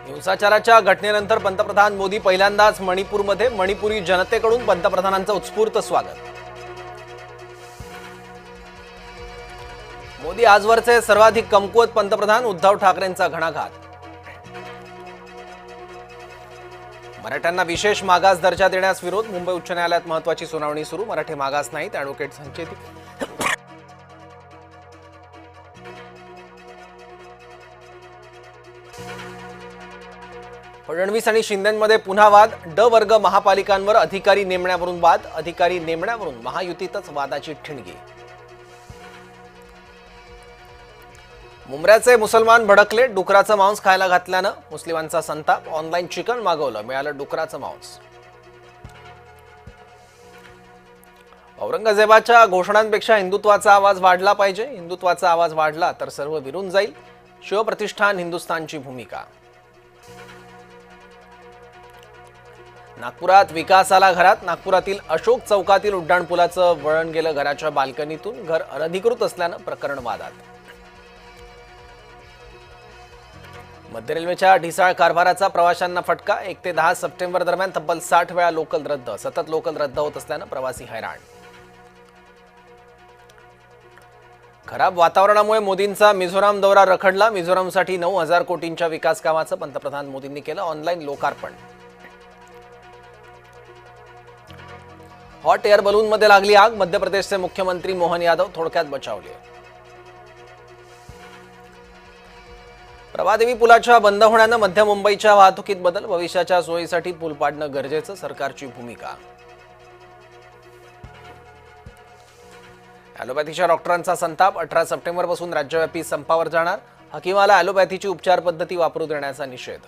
हिंसाचाराच्या घटनेनंतर पंतप्रधान मोदी पहिल्यांदाच मणिपूरमध्ये मणिपुरी जनतेकडून पंतप्रधानांचं उत्स्फूर्त स्वागत। मोदी आजवरचे सर्वाधिक कमकुवत पंतप्रधान, उद्धव ठाकरेंचा घणाघात। मराठ्यांना विशेष मागास दर्जा देण्यास विरोध, मुंबई उच्च न्यायालयात महत्त्वाची सुनावणी सुरू। मराठे मागास नाहीत, ॲडव्होकेट संचेती। फडणवीस आणि शिंदेंमध्ये पुन्हा वाद, ड वर्ग महापालिकांवर अधिकारी नेमण्यावरून वाद, अधिकारी नेमण्यावरून महायुतीतच वादाची ठिणगी। मुंब्र्याचे मुसलमान भडकले, डुकराचं मांस खायला घातल्यानं मुस्लिमांचा संताप, ऑनलाईन चिकन मागवलं, मिळालं डुकराचं मांस। औरंगजेबाच्या घोषणांपेक्षा हिंदुत्वाचा आवाज वाढला पाहिजे, हिंदुत्वाचा आवाज वाढला तर सर्व विरून जाईल, शिवप्रतिष्ठान हिंदुस्थानची भूमिका। नागपुरात विकासाला घरात, नागपुरातील अशोक चौकातील उड्डाणपुलाचं वळण गेलं घराच्या बाल्कनीतून, घर अनधिकृत असल्यानं प्रकरण वादात। मध्य रेल्वेच्या ढिसाळ कारभाराचा प्रवाशांना फटका, 1 ते 10 सप्टेंबर दरम्यान तब्बल 60 वेळा लोकल रद्द, सतत लोकल रद्द होत असल्यानं प्रवासी हैराण। खराब वातावरणामुळे मोदींचा मिझोराम दौरा रखडला, मिझोरामसाठी 9,000 कोटींच्या विकास कामाचं पंतप्रधान मोदींनी केलं ऑनलाईन लोकार्पण। हॉट एअर बलूनमध्ये लागली आग, मध्य प्रदेशचे मुख्यमंत्री मोहन यादव थोडक्यात बचावले। प्रभादेवी पुलाच्या बंद होण्यानं मध्य मुंबईच्या वाहतुकीत बदल, भविष्याच्या सोयीसाठी पूल पाडणं गरजेचं, सरकारची भूमिका। ॲलोपॅथीच्या डॉक्टरांचा संताप, 18 सप्टेंबरपासून राज्यव्यापी संपावर जाणार, हकीमाला ॲलोपॅथीची उपचार पद्धती वापरू देण्याचा निषेध।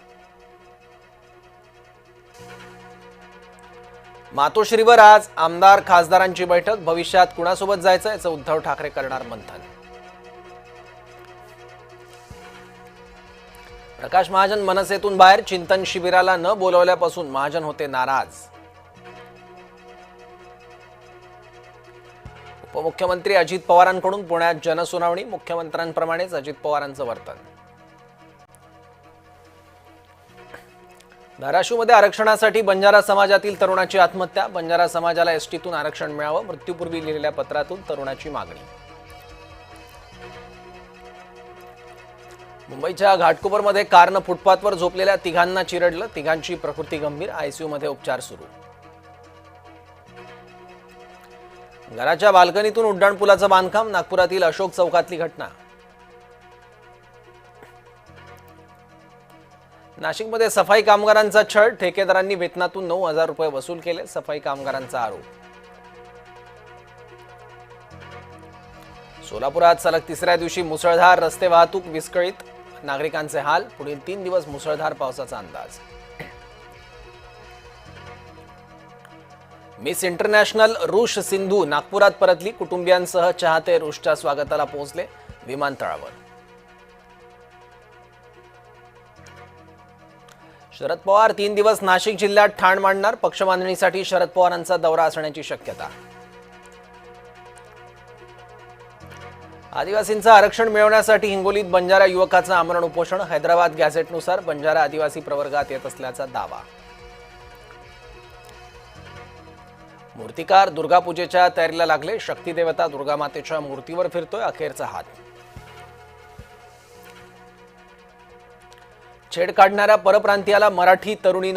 मातोश्रीवर आज आमदार खासदारांची बैठक, भविष्यात कुणासोबत जायचं याचं उद्धव ठाकरे करणार मंथन। प्रकाश महाजन मनसेतून बाहेर, चिंतन शिबिराला न बोलवल्यापासून महाजन होते नाराज। उपमुख्यमंत्री अजित पवारांकडून पुण्यात जनसुनावणी, मुख्यमंत्र्यांप्रमाणेच अजित पवारांचं वर्तन। धाराशिवमध्ये आरक्षणासाठी बंजारा समाजातील तरुणाची आत्महत्या, बंजारा समाजाला एसटीतून आरक्षण मिळावं, मृत्यूपूर्वी लिहिलेल्या पत्रातून तरुणाची मागणी। मुंबईच्या घाटकोपरमध्ये कारनं फुटपाथवर झोपलेल्या तिघांना चिरडलं, तिघांची प्रकृती गंभीर, आयसीयूमध्ये उपचार सुरू। घराच्या बाल्कनीतून उड्डाणपुलाचं बांधकाम, नागपुरातील अशोक चौकातली घटना। नाशिकमध्ये सफाई कामगारांचा छळ, ठेकेदारांनी वेतनातून 9,000 रुपये वसूल केले, सफाई कामगारांचा आरोप। सोलापुरात सलग तिसऱ्या दिवशी मुसळधार, रस्ते वाहतूक विस्कळीत, नागरिकांचे हाल, पुढील 3 दिवस मुसळधार पावसाचा अंदाज। मिस इंटरनॅशनल रुश सिंधू नागपुरात परतली, कुटुंबियांसह चाहते रुशच्या स्वागताला पोहोचले विमानतळावर। शरद पवार 3 दिवस नाशिक जिल्ह्यात ठाण मांडणार, पक्षबांधणीसाठी शरद पवारांचा दौरा असण्याची शक्यता। आदिवासींचं आरक्षण मिळवण्यासाठी हिंगोलीत बंजारा युवकाचं आमरण उपोषण, हैदराबाद गॅझेटनुसार बंजारा आदिवासी प्रवर्गात येत असल्याचा दावा। मूर्तिकार दुर्गापूजेच्या तयारीला लागले, शक्तिदेवता दुर्गामातेच्या मूर्तीवर फिरतोय अखेरचा हात। छेड काढणाऱ्या परप्रांतीयाला मराठी तरुणीनं